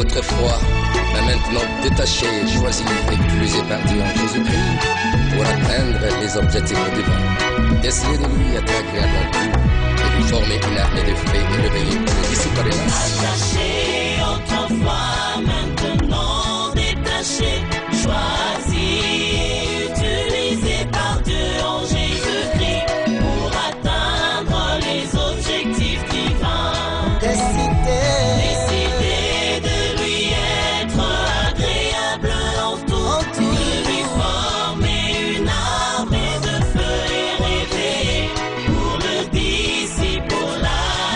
autrefois, mais maintenant détaché, choisi et plus épargné en Jésus-Christ pour atteindre les objectifs divins. Essayer de lui être agréable en tout et lui former une armée de faits et le veiller pour le dissiper les masses. Attaché autrefois, maintenant détaché, choisi et utilisé par Dieu en Jésus-Christ pour atteindre les objectifs divins. Décider de lui être agréable en tout, de lui former une armée de feu et réveiller pour le disciple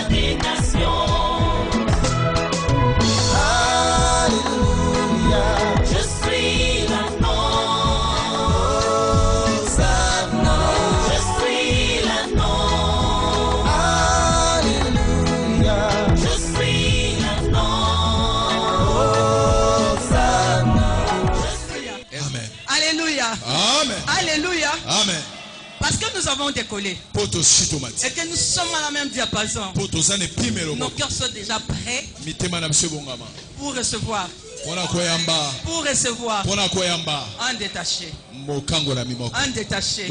des nations. Alléluia. Amen. Parce que nous avons décollé et que nous sommes à la même diapason, nos cœurs sont déjà prêts pour recevoir. Pour recevoir un détaché. Un détaché.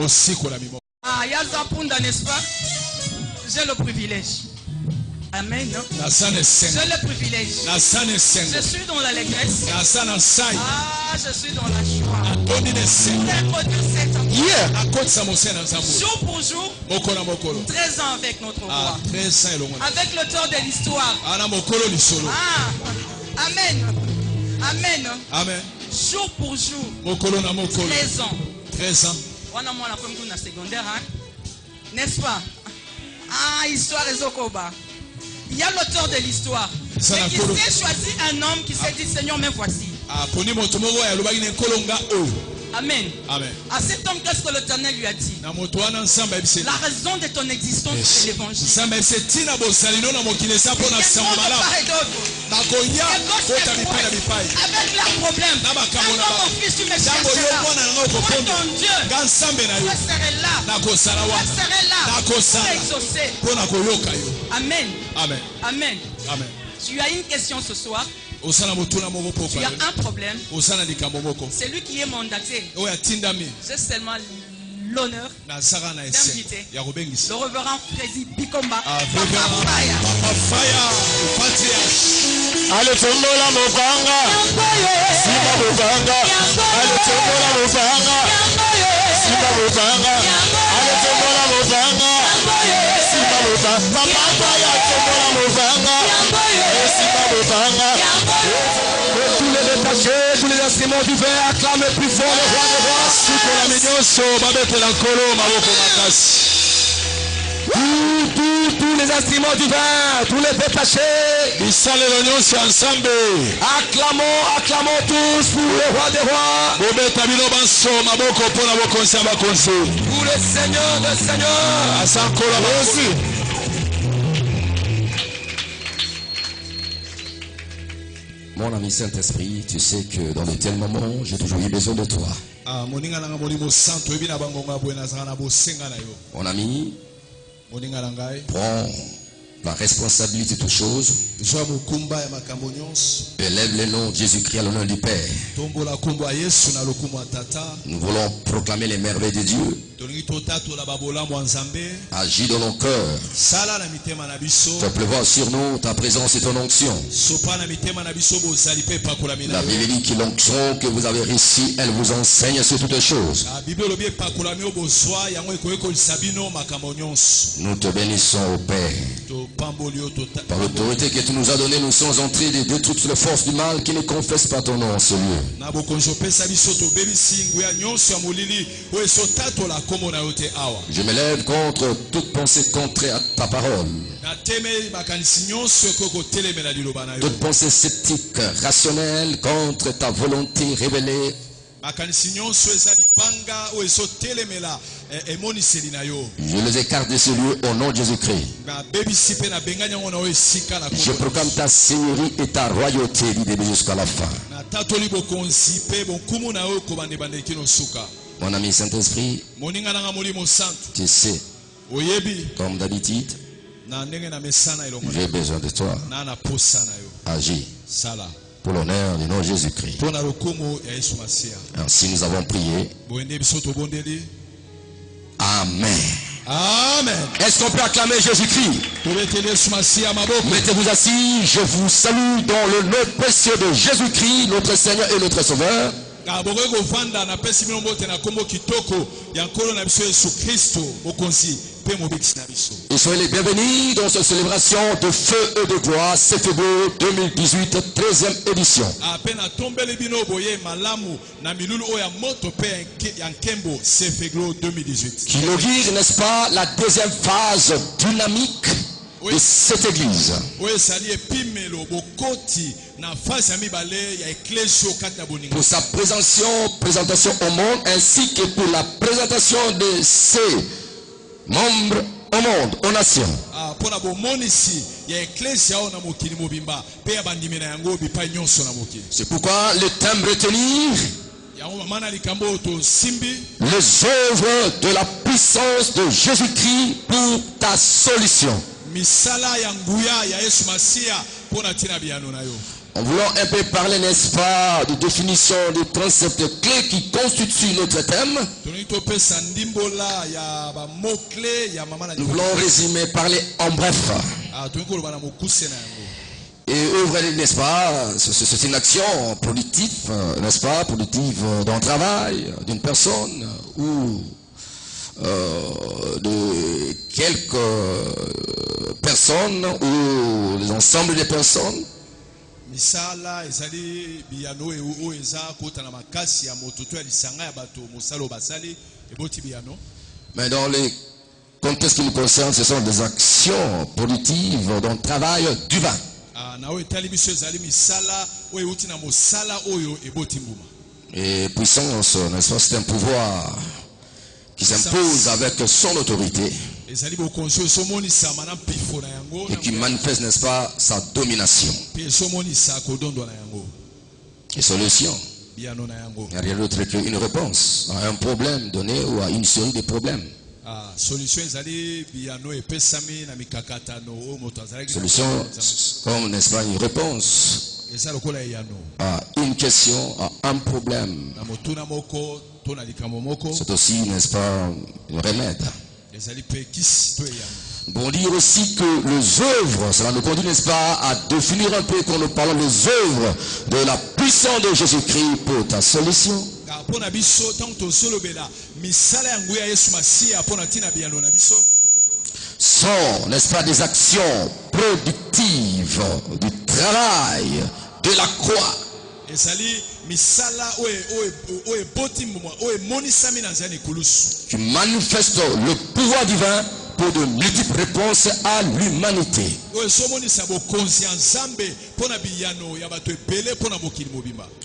Ah, Yazapunda, n'est-ce pas? J'ai le privilège. Amen. J'ai le privilège. Je suis dans l'allégresse. Ah, je suis dans la joie. Pour introduire cette année. Jour pour jour, 13 ans avec notre roi. Avec l'auteur de l'histoire. Ah, amen. Amen. Amen. Jour pour jour. 13 ans. 13 ans. On a moins la secondaire, hein? N'est-ce pas? Ah, histoire et Zokoba. Il y a l'auteur de l'histoire. Et qui s'est choisi un homme qui s'est dit Seigneur, me voici. Amen. Amen. À cet homme, qu'est-ce que l'Éternel lui a dit? La raison de ton existence, c'est l'évangile. Il y a avec leurs problèmes. Quand mon fils, tu me chercheras. Moi, ton Dieu, je serai là. Je serai là pour exaucer. Amen. Amen. Amen. Amen. Tu as une question ce soir. Tu as un problème. C'est lui qui est mandaté. J'ai seulement l'honneur d'inviter le révérend Frédéric Bikomba. Allez, tombola mopanga. Simba mopanga. Allez, tombola mopanga. Simba mopanga. Allez, tombola mopanga. Simba mopanga. Papa ya tombola mopanga. Simba mopanga. Tous les détachés, tous les instruments du verre, acclamez plus fort le roi des rois. Sikola minyoso, babete la kolo, maboko makasi. Tous les instruments du vin, tous les détachés. Acclamons tous pour le roi des rois. Pour le Seigneur des seigneurs. Aussi. Mon ami Saint-Esprit, tu sais que dans de tels moments, j'ai toujours eu besoin de toi. Mon ami, prends la responsabilité de toutes choses. Élève le nom de Jésus-Christ à l'honneur du Père. Nous voulons proclamer les merveilles de Dieu. Agis dans nos cœurs. Fais pleuvoir sur nous ta présence et ton onction. La Bible dit que l'onction que vous avez reçue, elle vous enseigne sur toutes choses. Nous te bénissons au Père. Par l'autorité que tu nous as donnée, nous sommes entrés de détruire toutes les forces du mal qui ne confessent pas ton nom en ce lieu. Je me lève contre toute pensée contraire à ta parole. Toute pensée sceptique, rationnelle contre ta volonté révélée. Je les écarte de ce lieu au nom de Jésus-Christ. Je proclame ta seigneurie et ta royauté du début jusqu'à la fin. Mon ami Saint-Esprit, tu sais, comme d'habitude, j'ai besoin de toi. Agis pour l'honneur du nom de Jésus-Christ. Ainsi nous avons prié. Amen. Amen. Est-ce qu'on peut acclamer Jésus-Christ? Mettez-vous assis. Je vous salue dans le nom précieux de Jésus-Christ, notre Seigneur et notre Sauveur. Et soyez les bienvenus dans cette célébration de feu et de gloire, CFEGLO 2018, 13e édition. Qui inaugure, n'est-ce pas, la deuxième phase dynamique de cette église. Pour sa présentation au monde, ainsi que pour la présentation de ses membres au monde, aux nations. C'est pourquoi le thème retenu, les œuvres de la puissance de Jésus-Christ pour ta solution. En voulant un peu parler, n'est-ce pas, de définition des concepts clés qui constituent notre thème, nous voulons résumer, parler en bref. Et œuvre, n'est-ce pas, c'est une action productive, n'est-ce pas, productive d'un travail, d'une personne ou de quelques personnes ou l'ensemble des personnes. Mais dans les contextes qui nous concernent, ce sont des actions positives d'un travail divin. Et puissance, n'est-ce pas, c'est un pouvoir qui s'impose avec son autorité et qui manifeste, n'est-ce pas, sa domination. Et solution, il n'y a rien d'autre qu'une réponse à un problème donné ou à une série de problèmes. Solution, comme, n'est-ce pas, une réponse à une question, à un problème. C'est aussi, n'est-ce pas, un remède. Bon, dire aussi que les œuvres, cela nous conduit, n'est-ce pas, à définir un peu quand nous parlons des œuvres de la puissance de Jésus-Christ pour ta solution. Sont, n'est-ce pas, des actions productives du travail de la croix. Qui manifeste le pouvoir divin pour de multiples réponses à l'humanité.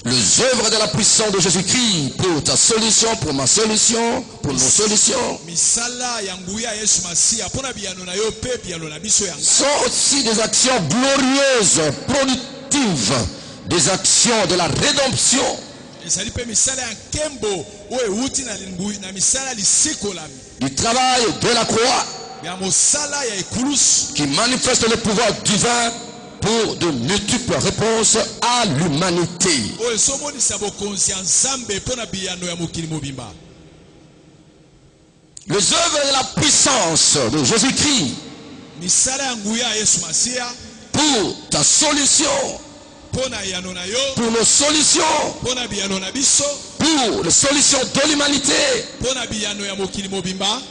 Les œuvres de la puissance de Jésus-Christ pour ta solution, pour ma solution, pour nos solutions, sont aussi des actions glorieuses, productives, des actions de la rédemption. Du travail de la croix qui manifeste le pouvoir divin pour de multiples réponses à l'humanité. Les œuvres de la puissance de Jésus-Christ pour ta solution, pour nos solutions, pour les solutions de l'humanité,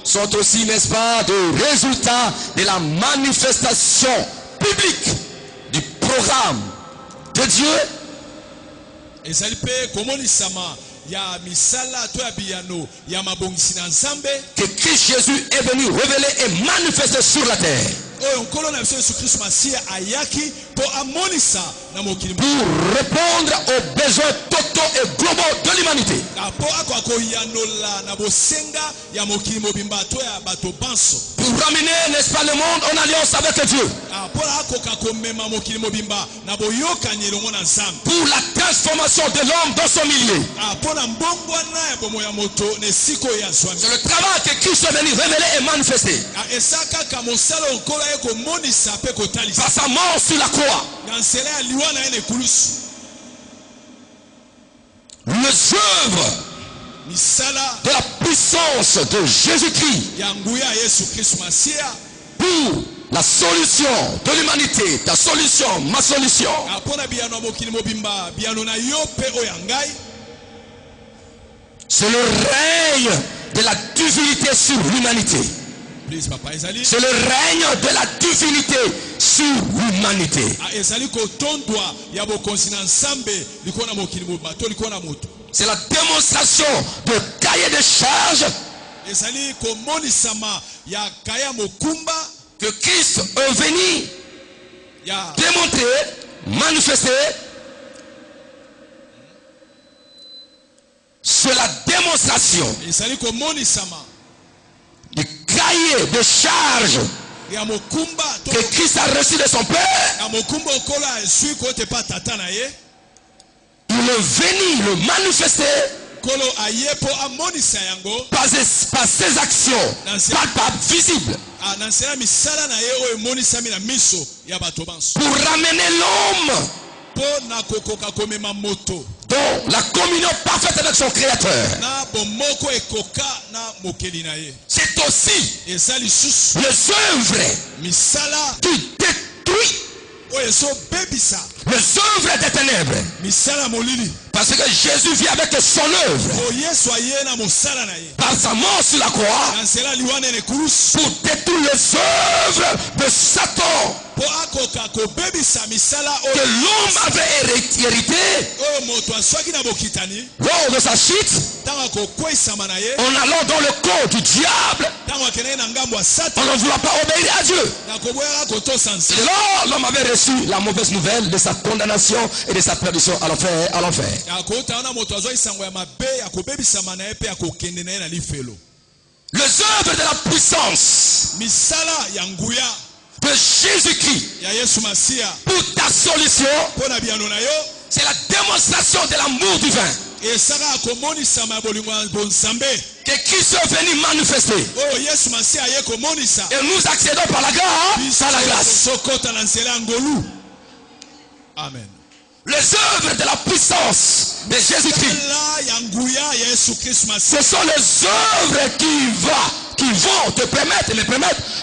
sont aussi, n'est-ce pas, des résultats de la manifestation publique du programme de Dieu. Que Christ Jésus est venu révéler et manifester sur la terre. Pour répondre aux besoins totaux et globaux de l'humanité. Pour ramener, n'est-ce pas, le monde en alliance avec Dieu. Pour la transformation de l'homme dans son milieu. C'est le travail que Christ est venu révéler et manifester. Par sa mort sur la croix. les œuvres de la puissance de Jésus-Christ pour la solution de l'humanité, ta solution, ma solution. C'est le règne de la divinité sur l'humanité. C'est le règne de la divinité sur l'humanité. C'est la démonstration de cahier de charges que Christ est venu démontrer, manifester. C'est la démonstration du cahier de charges que Christ a reçu de son Père. Il est venu le manifester par ses actions palpables, visibles, pour ramener l'homme dans la communion parfaite avec son Créateur. C'est aussi les œuvres qui détruisent les œuvres des ténèbres. Parce que Jésus vit avec son œuvre. Par sa mort sur la croix. Pour détruire les œuvres de Satan. Que l'homme avait hérité lors de sa chute, en allant dans le corps du diable, on ne voulait pas obéir à Dieu. Et là, l'homme avait reçu la mauvaise nouvelle de sa condamnation et de sa perdition à l'enfer. Les œuvres de la puissance de Jésus-Christ pour ta solution, c'est la démonstration de l'amour divin que Christ est venu manifester. Et nous accédons par la grâce à la grâce. Amen. Les œuvres de la puissance de Jésus-Christ, ce sont les œuvres qui vont te permettre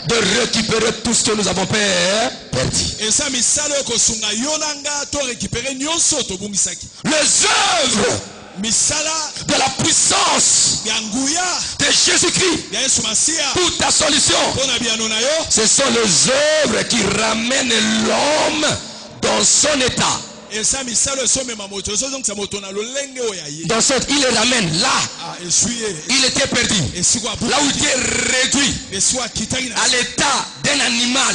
de récupérer tout ce que nous avons perdu. Les œuvres de la puissance de Jésus-Christ pour ta solution, ce sont les œuvres qui ramènent l'homme dans son état. Il le ramène là. Il était perdu. Là où il était réduit à l'état d'un animal.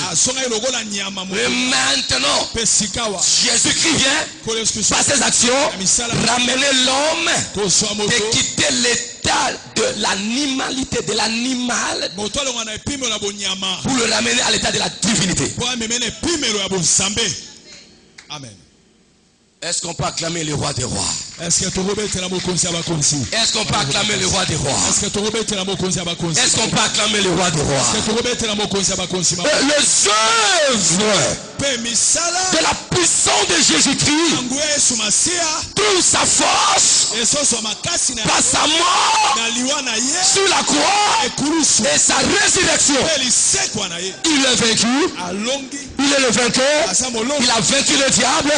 Et maintenant, Jésus-Christ vient par ses actions ramener l'homme de quitter l'état de l'animalité, de l'animal, pour le ramener à l'état de la divinité. Amen. Est-ce qu'on peut acclamer le roi des rois? Est-ce qu'on peut acclamer le roi des rois? Est-ce qu'on peut acclamer le roi des rois? Les œuvres de la puissance de Jésus-Christ, toute sa force, par sa mort sur la croix et sa résurrection, il est vaincu. Il est le vainqueur. Il a vaincu le diable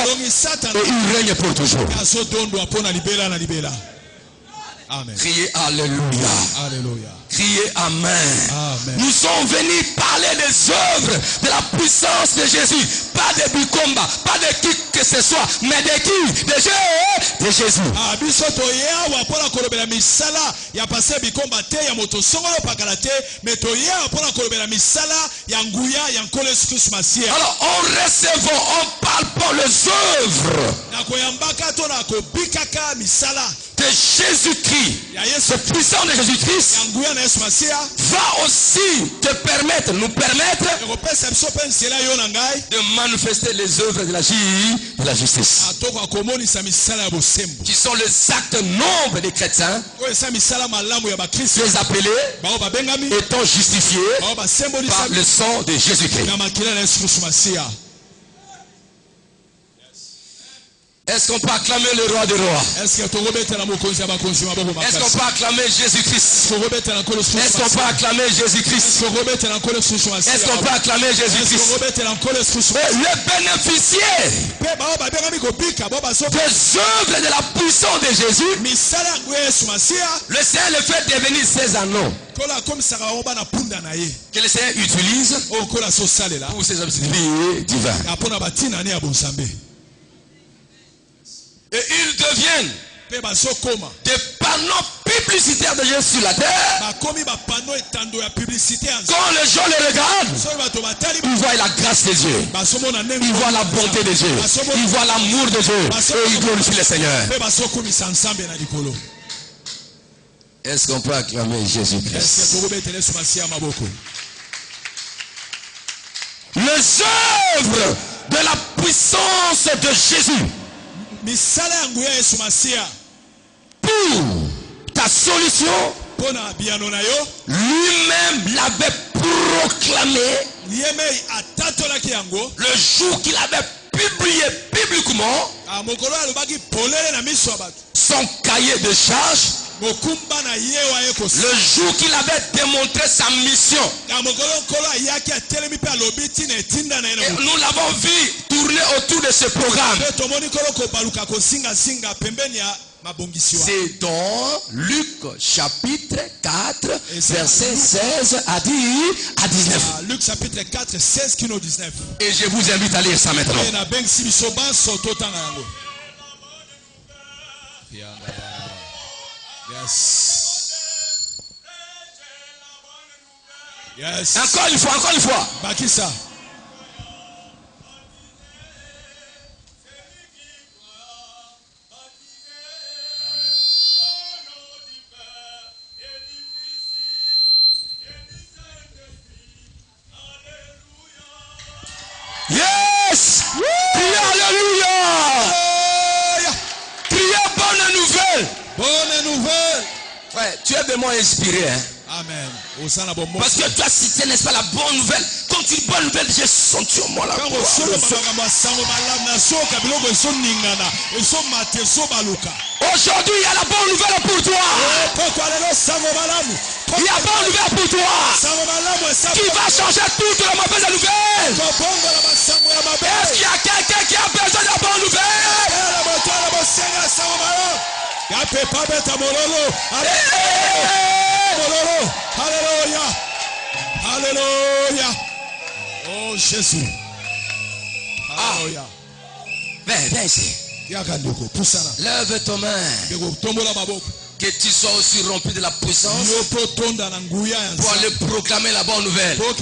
et il règne pour toujours. Amen. Criez Alléluia. Alléluia. Criez Amen. Amen. Nous sommes venus parler des œuvres de la puissance de Jésus. Pas de Bikomba, pas de qui que ce soit, mais de qui? De Jésus. Alors on recevons, on parle pour les œuvres de Jésus-Christ. Ce puissant de Jésus-Christ va aussi te permettre, nous permettre de manifester les œuvres de la justice, qui sont les actes nobles des chrétiens, les appelés étant justifiés par le sang de Jésus-Christ. Est-ce qu'on peut acclamer le roi des rois? Est-ce qu'on peut acclamer Jésus-Christ? Est-ce qu'on peut acclamer Jésus-Christ? Est-ce qu'on peut acclamer Jésus-Christ? Le bénéficier des œuvres de la puissance de Jésus, le Seigneur le fait devenir ses anneaux que le Seigneur utilise pour ses objectifs divins. Et ils deviennent des panneaux publicitaires de Jésus sur la terre. Quand les gens les regardent, ils voient la grâce de Dieu, ils voient la bonté de Dieu, ils voient l'amour de Dieu et ils glorifient le Seigneur. Est-ce qu'on peut acclamer Jésus-Christ? Les œuvres de la puissance de Jésus pour ta solution, lui-même l'avait proclamé le jour qu'il avait publié publiquement son cahier de charges, le jour qu'il avait démontré sa mission. Et nous l'avons vu tourner autour de ce programme. C'est dans Luc chapitre 4 verset 16 à 19. Luc chapitre 4 16 19. Et je vous invite à lire ça maintenant. Yes. Encore une fois. Bakissa. Yes. Criez alléluia. Criez bonne nouvelle. Bonne nouvelle. Ouais, tu es vraiment inspiré, hein? Amen. Parce que tu as cité, n'est-ce pas, la bonne nouvelle. Quand une bonne nouvelle, j'ai senti en moi la gloire. Aujourd'hui, il y a la bonne nouvelle pour toi. Il y a la bonne nouvelle pour toi qui va changer toutes les mauvaises nouvelles. Est-ce qu'il y a quelqu'un qui a besoin de la bonne nouvelle? Alléluia. Alléluia. Oh Jésus. Alléluia. Viens ici. Lève ton main. Que tu sois aussi rempli de la puissance pour aller proclamer la bonne nouvelle par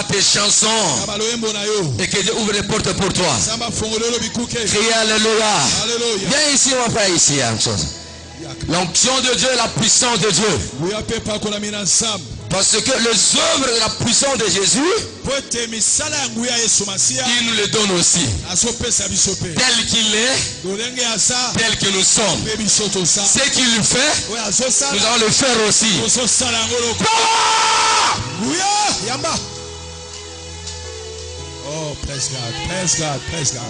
tes chansons et que Dieu ouvre les portes pour toi. Criez alléluia. Viens ici mon frère, ici. L'onction de Dieu et la puissance de Dieu. Parce que les œuvres de la puissance de Jésus, il nous les donne aussi. Tel qu'il est, tel que nous sommes. Ce qu'il fait, nous allons le faire aussi. Oh, praise God, praise God, praise God.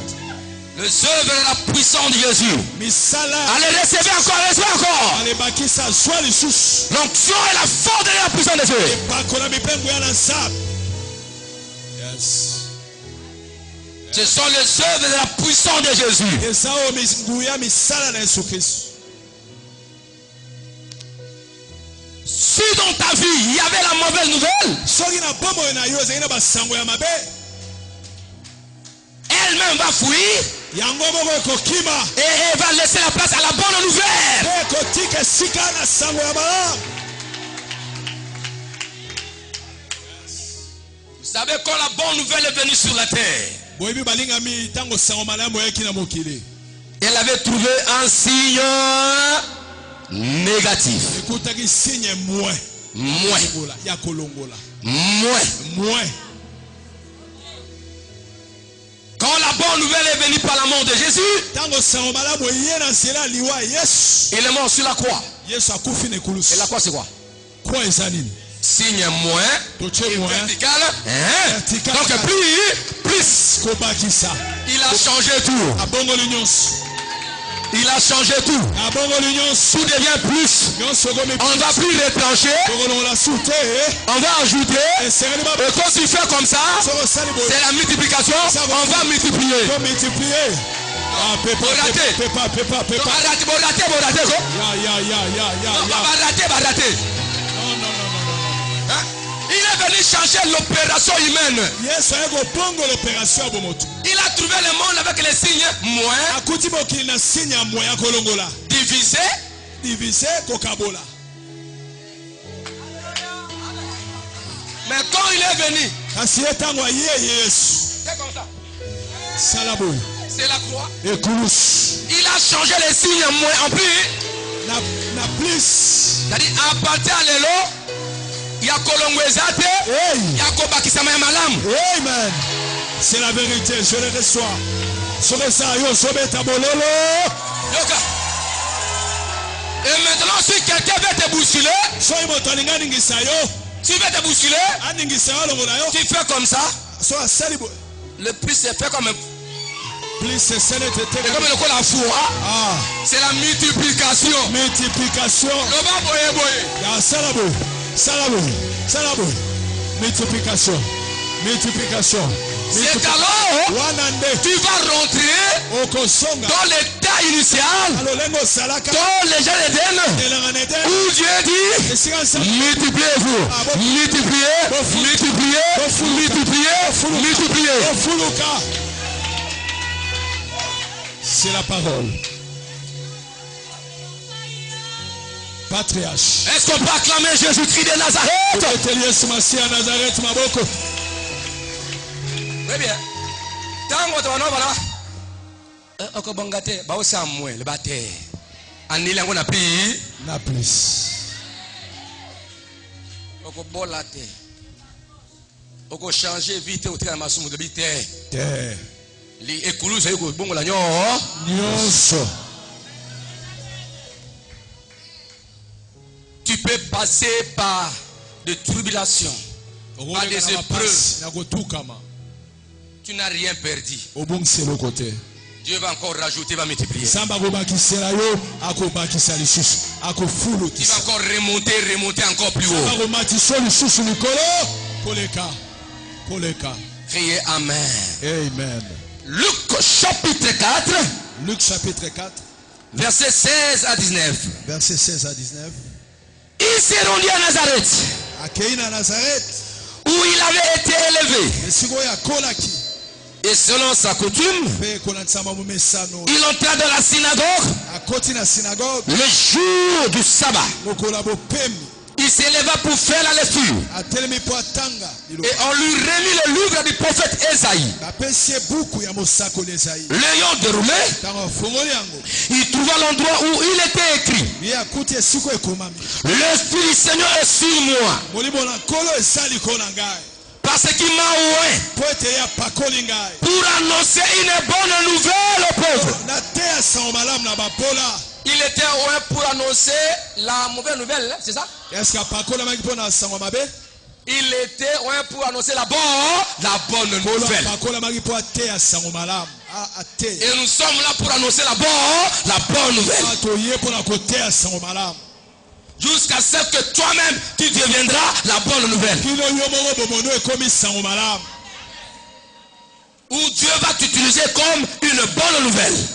Les œuvres de la puissance de Jésus. Allez, recevez encore. L'onction et la force de la puissance de Dieu. Yes. Ce sont les œuvres de la puissance de Jésus. Si dans ta vie il y avait la mauvaise nouvelle, elle-même va fuir. Et elle va laisser la place à la bonne nouvelle. Vous savez, quand la bonne nouvelle est venue sur la terre, elle avait trouvé un signe négatif. Moins. Quand la bonne nouvelle est venue par la mort de Jésus, il est mort sur la croix. Et la croix c'est quoi? Signe moins, vertical. Donc plus. Il a changé tout. Il a changé tout. Tout devient plus. On ne va plus retrancher. On va ajouter. Et quand tu fais comme ça, c'est la multiplication. On va multiplier. Il est venu changer l'opération humaine. Il a trouvé le monde avec les signes moins. Divisé. Mais quand il est venu, c'est comme ça. C'est la croix. Il a changé les signes moins en plus. C'est-à-dire à partir de là, il y a Kolongwezate, il y a Kobakisama Malam. Amen. C'est la vérité, je le reçois. Et maintenant, si quelqu'un veut te bousculer, tu veux te bousculer, tu fais comme ça. Le plus c'est fait comme un. C'est comme le col à four. C'est la multiplication. Multiplication. C'est alors tu vas rentrer dans l'état initial dans les gens d'Éden où Dieu dit multipliez-vous, multipliez. C'est la parole. Patriarche. Est-ce qu'on peut acclamer Jésus-Christ de Nazareth? Très bien. Tango tono bala. Oko bangate ba osamwe le bate. Anila ngona pi na plus. Oko bolate. Oko changer vite au travers masumu de bite. Li ekulu sa yoko bongo la nyonso. Tu peux passer par des tribulations, par des épreuves. Tu n'as rien perdu. Dieu va encore rajouter, va multiplier. Tu vas encore remonter encore plus haut. Criez Amen. Amen. Luc chapitre 4. Versets 16 à 19. Il s'est rendu à Nazareth, où il avait été élevé. Et selon sa coutume, il entra dans la synagogue le jour du sabbat. Il s'éleva pour faire la lecture. Et on lui remit le livre du prophète Esaïe. L'ayant déroulé, il trouva l'endroit où il était écrit: l'Esprit du Seigneur est sur moi, parce qu'il m'a oint pour annoncer une bonne nouvelle aux pauvres. Il était oint pour annoncer la mauvaise nouvelle, c'est ça? Il était oint pour annoncer la bonne nouvelle. Et nous sommes là pour annoncer la bonne nouvelle. Jusqu'à ce que toi-même tu deviendras la bonne nouvelle. Où Dieu va t'utiliser comme une bonne nouvelle.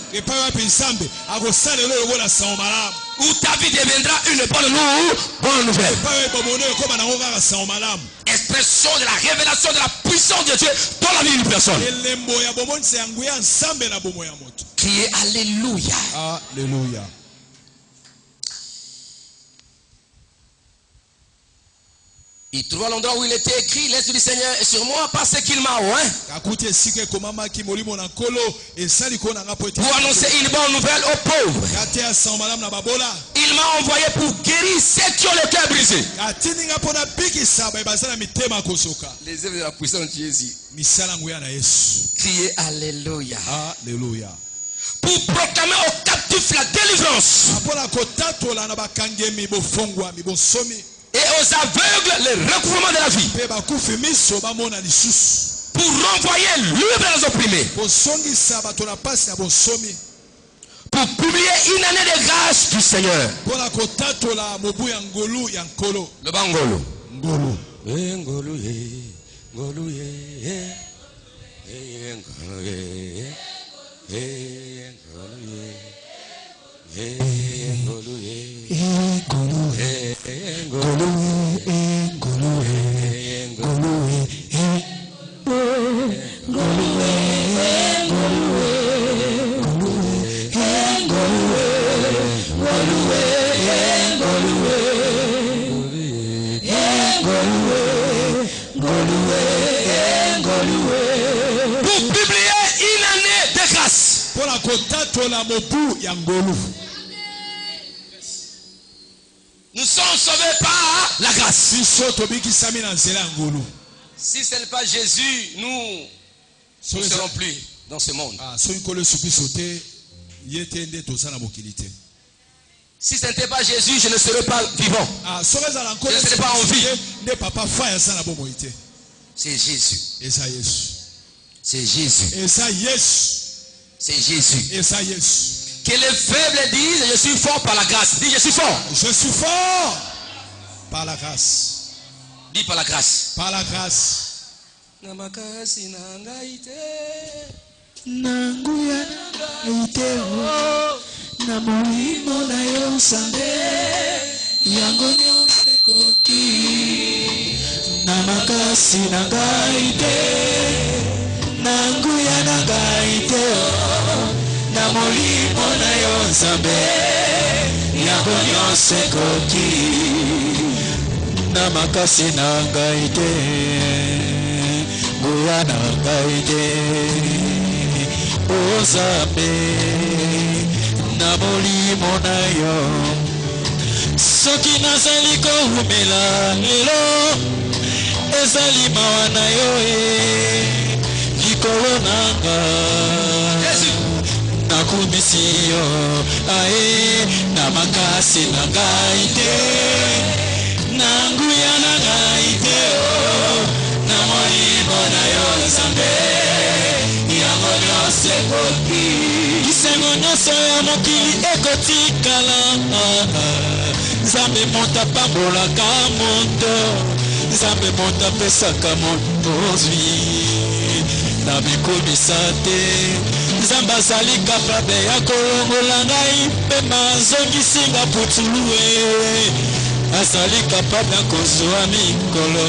Où ta vie deviendra une bonne nouvelle. Expression de la révélation de la puissance de Dieu dans la vie d'une personne. Criez Alléluia. Alléluia. Il trouva l'endroit où il était écrit: l'Esprit du Seigneur est sur moi parce qu'il m'a oint pour annoncer une bonne nouvelle aux pauvres. Il m'a envoyé pour guérir ceux qui ont le cœur brisé. Les œuvres de la puissance de Jésus. Criez Alléluia. Alléluia. Pour proclamer aux captifs la délivrance et aux aveugles le recouvrement de la vie, pour renvoyer libre les opprimés, pour publier une année de grâce du Seigneur. Le bangolo. Nous sommes sauvés par la grâce. Si ce n'est pas Jésus, nous ne serons plus dans ce monde. Si ce n'était pas Jésus, je ne serais pas vivant. Je ne serais pas en vie. C'est Jésus. C'est Jésus. C'est Jésus. Que les faibles disent, je suis fort par la grâce. Dis, je suis fort. Je suis fort par la grâce. Dis par la grâce. Par la grâce. Namakasi nangaite. Nanguya nangaite o. Namolimo na yo sande. Yango nyonse koki. Namakasi nangaite. Nanguya nangaite o. Namolimo na yo nzambe yango nyonse koki na makasi na ngai te nguya na ngai te o nzambe na molimo na yo soki nazali kohumela lelo ezali mawa na yo likolo na ngai nakumisi yo ae na makasi na ngai te na nguya na ngai te na molimo na yo nzambe yango nyonso ekoki kisengo nyonso ya mokili ekotikala nzambe moto apambolaka moto nzambe moto apesaka moto ozwi na bikomisa te nzambe azali kapable ya kolongola ngai mpe mazongisinga putulu azali kapable ya kozwa mikolo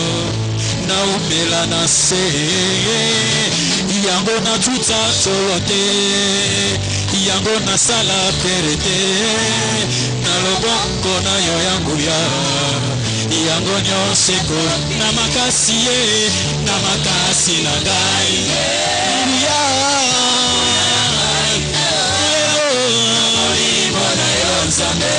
naumela na se yango natuta tolo te yango nasala pere te na loboko na yo ya nguya yango nyonso eko na makasi na makasi na ngai nzambe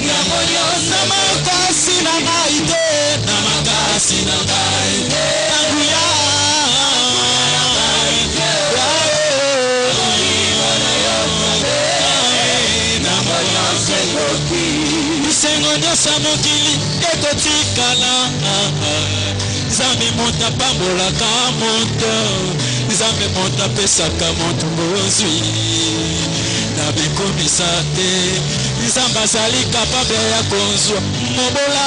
yango nyonso makasi na ngai te na makasi na ngai te anguya bisengo nyonso ya mokili ekotikala nzambe moto apambolaka moto nzambe moto apesaka moto bozwi na bikomisa te nzambe azali kapable ya kozwa mobola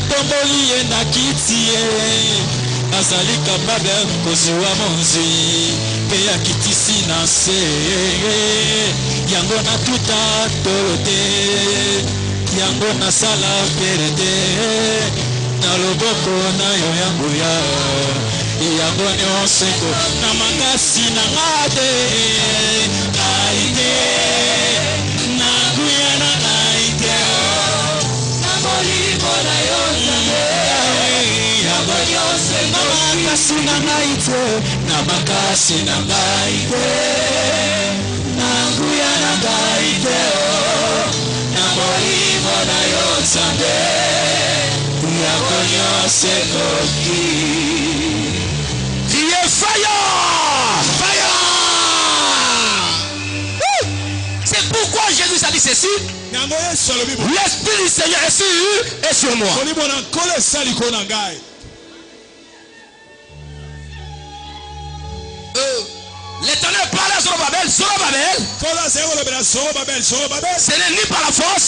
tomboli ye na kiti ye azali kapable ya kozwa mozwi mpe akitisi na se yango natuta tolo te yango nasala pere te na loboko na yo ya nguya yango nyonso eko na makasi na nga te ngai te na nguya na ngai te na molimo na yo nzambe yango nyonso eko na makasi na ngai te na makasi na ngai te na nguya na ngai te na molimo na yo nzambe yango nyonso ekoki. Fire! Fire! C'est pourquoi Jésus a dit ceci. L'Esprit du Seigneur est sur moi. L'Éternel parle à Zorobabel. Ce n'est ni par la force,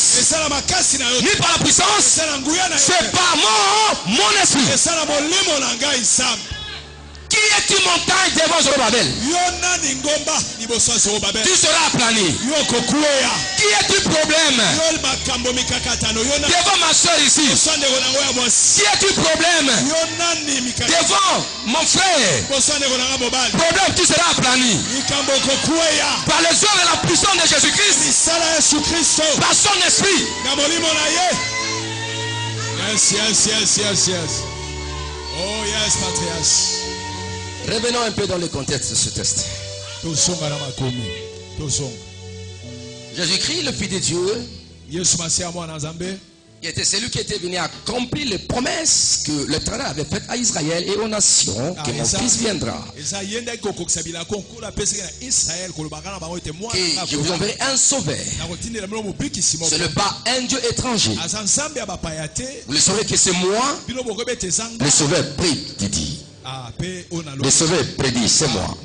ni par la puissance, c'est par mon esprit. Qui est-tu montagne devant Zorobabel? Tu seras aplani. Qui est-tu problème devant ma soeur ici? Qui est-tu problème devant mon frère? Problème, tu seras aplani. Par les œuvres et la puissance de Jésus-Christ, par son esprit. Yes. Oh yes, patriarche. Revenons un peu dans le contexte de ce texte. Jésus-Christ, le Fils de Dieu, il était celui qui était venu accomplir les promesses que l'Éternel avait faites à Israël et aux nations, que mon fils viendra. Que je vous enverrai un sauveur. Ce n'est pas un Dieu étranger. Vous le saurez que c'est moi, le sauveur prédit. Le sauveur prédit, c'est moi.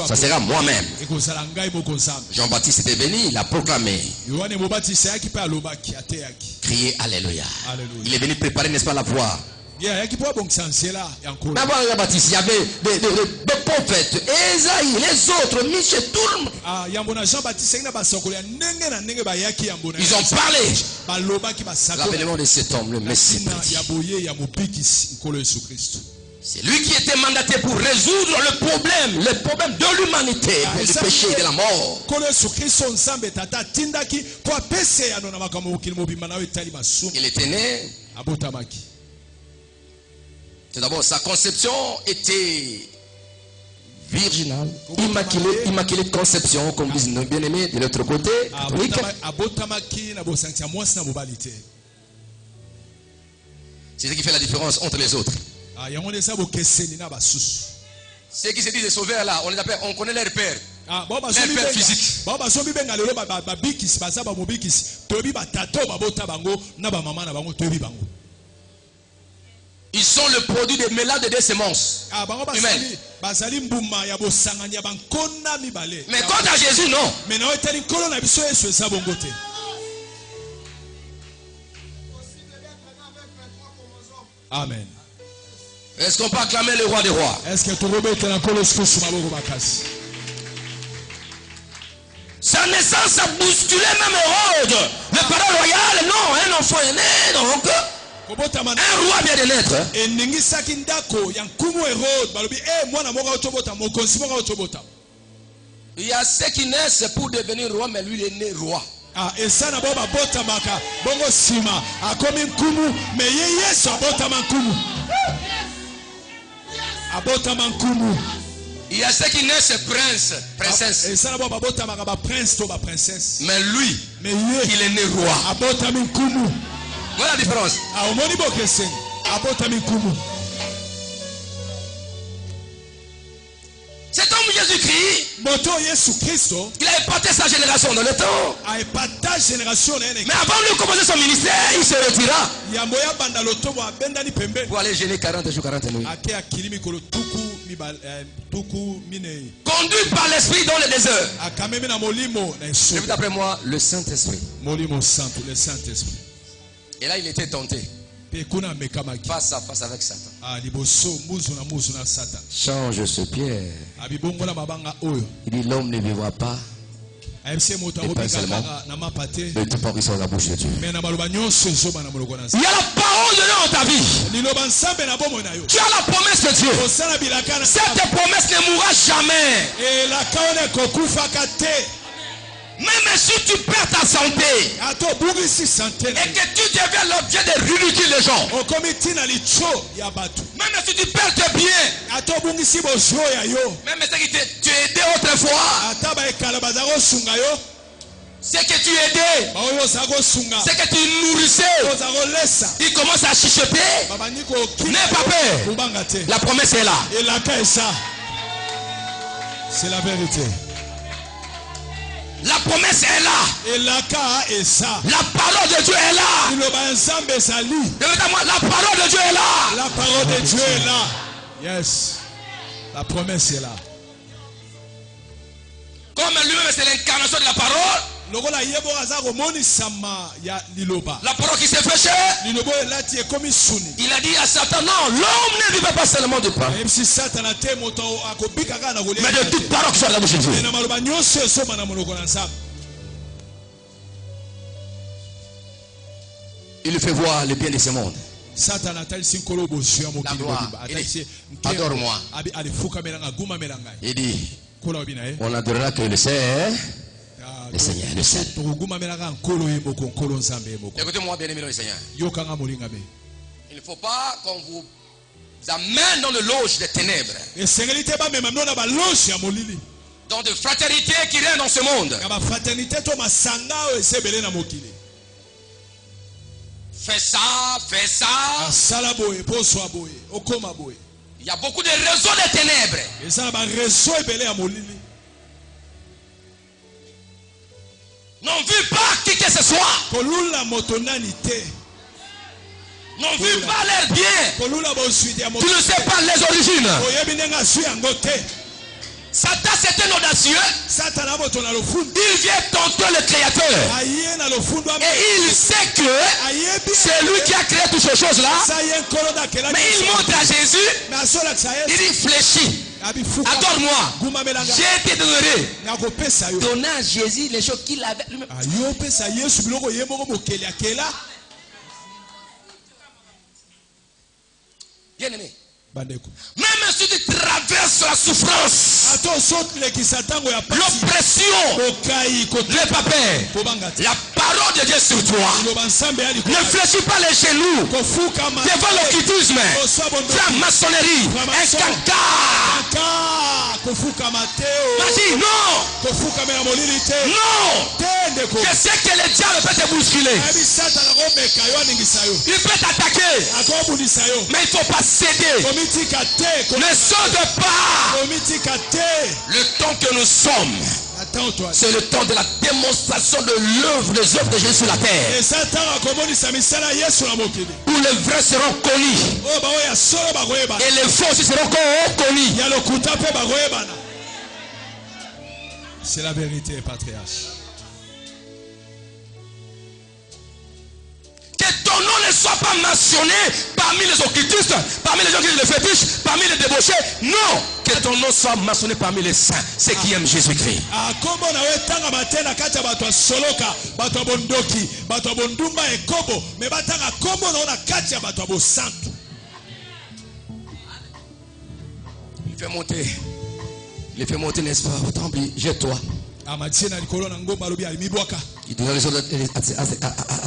Ça sera moi-même. Jean-Baptiste était venu, il a proclamé. Crier Alléluia. Il est venu préparer, n'est-ce pas, la voie. D'abord, Jean-Baptiste, il y avait des prophètes, Esaïe, les autres, Michel, tout le monde. Ils ont parlé. L'avènement de cet homme, le Messie. C'est lui qui était mandaté pour résoudre le problème de l'humanité, du péché et de la mort. Il était né. Tout d'abord, sa conception était virginale, immaculée conception, comme disent nos bien-aimés de l'autre côté, catholique. C'est ce qui fait la différence entre les autres. Ceux qui se disent sauveurs là, on connaît leur père. Leur père physique. Ils sont le produit des mélanges de deux semences humaines. Mais quant à Jésus, non. Amen. Est-ce qu'on peut acclamer le roi des rois? Sa naissance a bousculé même Hérode, le parent royal. Non, un enfant est né, donc un roi vient de naître. Il y a ceux qui naissent pour devenir roi, mais lui il est né roi. Il y a ceux qui naissent prince, princesse. Mais lui, il est né roi. Voilà la différence. Cet homme Jésus-Christ, il a épaté sa génération dans le temps. Mais avant de commencer son ministère, il se retira pour aller gêner 40 jours, 40 nuits. Conduit par l'esprit dans le désert. Et d'après moi, le Saint-Esprit. Et là, il était tenté. Face à face avec Satan. Change ce Pierre. Il dit l'homme ne vivra pas et pas seulement de tout par sur la bouche de Dieu. Il y a la parole de Dieu dans ta vie. Tu as la promesse de Dieu. Cette promesse ne mourra jamais. Même si tu perds ta santé et que tu deviens l'objet de ridicule des gens, même si tu perds tes biens, même si tu es aidé autrefois, c'est que tu aidais, c'est que tu nourrissais, il commence à chuchoter. N'aie pas peur, la promesse est là. C'est la vérité. La promesse est là. La parole de Dieu est là. La parole de Dieu est là. La parole de Dieu est là. Yes. La promesse est là. Comme lui-même c'est l'incarnation de la parole. La parole qui s'est fait chair. Il a dit à Satan, non, l'homme ne vivra pas seulement de pain, mais de toute parole qui soit de la bouche de Dieu. Il lui fait voir le bien de ce monde. La gloire. Il dit, adore-moi. Il dit, on adorera que le Seigneur. Le Seigneur, le Seigneur. Écoutez-moi, bien-aimé le Seigneur. Il ne faut pas qu'on vous amène dans le loge des ténèbres. Dans de fraternité qui règne dans ce monde. Fais ça, fais ça. Il y a beaucoup de réseaux des ténèbres. N'en vis pas qui que ce soit. N'en vis pas leur bien. Tu ne sais pas les origines. Satan c'est un audacieux. Il vient tenter le créateur. Et il sait que c'est lui qui a créé toutes ces choses là. Mais il montre à Jésus. Il dit fléchis. Adore-moi. J'ai été donné. Donner à Jésus les choses qu'il avait lui-même. Bien aimé. Même si tu traverses la souffrance, l'oppression, le papier, la parole de Dieu sur toi, ne fléchis pas les genoux devant l'occultisme, la maçonnerie, un cancard. Vas-y, non. Non. Je sais que le diable peut te bousculer. Il peut t'attaquer. Mais il ne faut pas céder. Ne saute pas. Le temps que nous sommes, c'est le temps de la démonstration de l'œuvre, des œuvres de Jésus sur la terre. Où les vrais seront connus et les faux aussi seront connus. C'est la vérité, patriarche. Que ton nom ne soit pas mentionné parmi les occultistes, parmi les gens qui le fétichent, parmi les débauchés. Non, que ton nom soit mentionné parmi les saints, ceux qui aiment Jésus-Christ. Il fait monter. Il fait monter, n'est-ce pas? Tant pis, jette-toi. Il donne raison à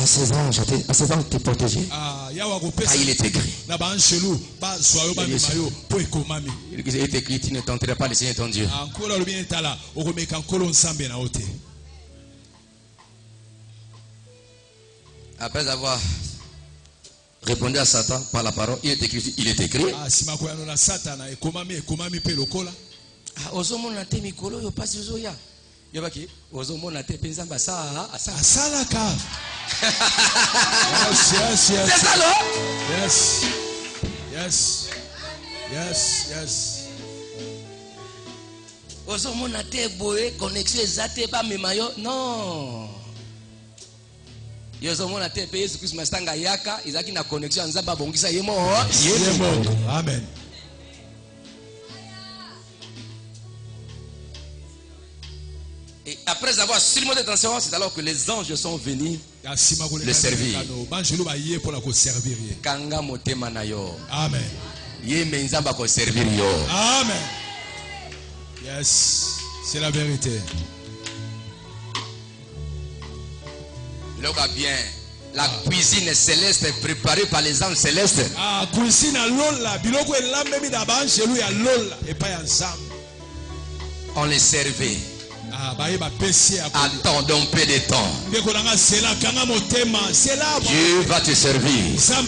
ses anges, à ses anges de te protéger. Il est écrit. Il est écrit, tu ne tenteras pas le Seigneur ton Dieu. Après avoir répondu à Satan par la parole, il est écrit. Il est écrit. Ozomona te mikolo yo pasi ozoya. Yobaki ozomona te penzamba sa asalaka. Yes. C'est ça là? Yes. Ozomona te boye connexion ezate pa memayo. Non. Yozomona te pe Yesu Christ mastanga yaka izaki na connexion nzamba bongisa yemo. Amen. Et après avoir surmonté les tensions, c'est alors que les anges sont venus le servir. Kanga motema na yo. Amen. Ye menzamba ko servir yo. Amen. Yes, c'est la vérité. Le gars bien. La cuisine céleste est préparée par les anges célestes. Cuisine lola, biloko elambemi na ba ange ya lola et pas ensemble. On les servait. Attendons un peu de temps. Dieu va te servir. Ça où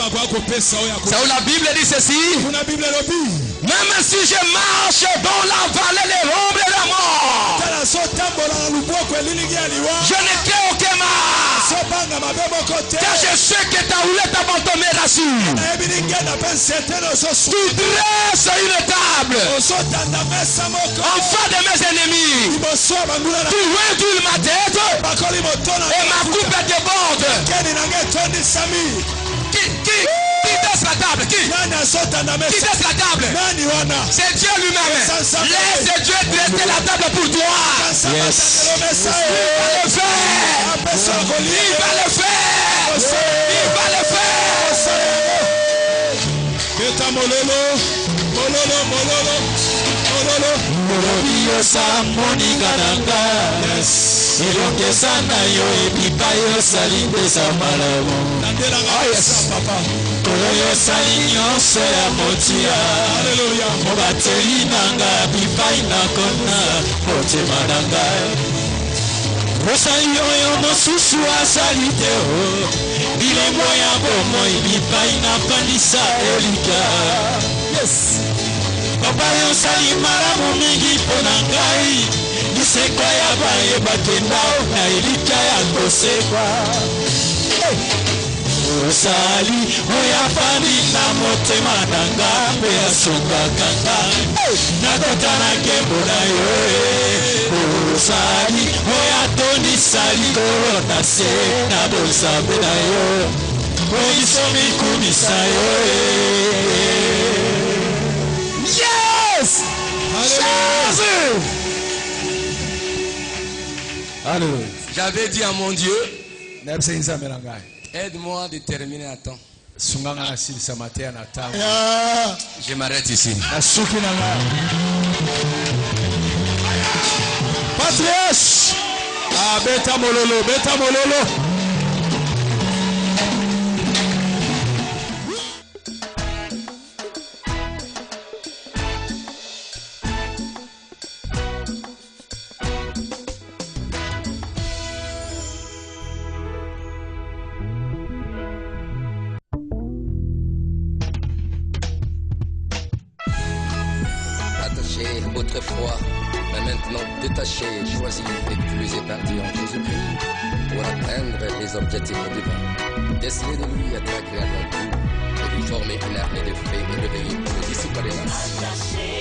la Bible dit ceci. Même si je marche dans la vallée de l'ombre de la mort, Je ne crée aucun mal. Car je sais que ta roulette avant ton me rassure. Tu dresses une table en face de mes ennemis. Tu réduis ma tête et ma coupe déborde. Qui dresse la table? Qui dresse la table? C'est Dieu lui-même. Laisse Dieu dresser la table pour toi. Yes. Il va le faire. Il va le faire. Il va le faire. Molobiosa monigananga elokesa na yo ebipa yo sali ndesa malamu kolo yo sali nyonso ya motia mobateli nanga bipai na kona motema na ngai mosali oyo mosusu asali te o bilembo ya bomoi bipai na pandisa elika papa yo sali malamu mingi mpo na ngai lisekwa ya bayebakenda na elika ya kosekwa osali oyo afandi na motema na nga mpe asungaka ngai nakota na nkembo na yo osali oyo atondisa likolo na se na bonzambe na yo oyiso mikumisa yo Yes! Alléluia. J'avais dit à mon Dieu, aide-moi à déterminer à temps. Je m'arrête ici. Patriarche. Ah, beta mololo, beta mololo. Autrefois, mais maintenant détaché, choisi et plus épargné en Jésus-Christ pour atteindre les objectifs divins. Déceler de lui être agréable à tout et lui former une armée de faits et de veiller pour le dissiper les nations.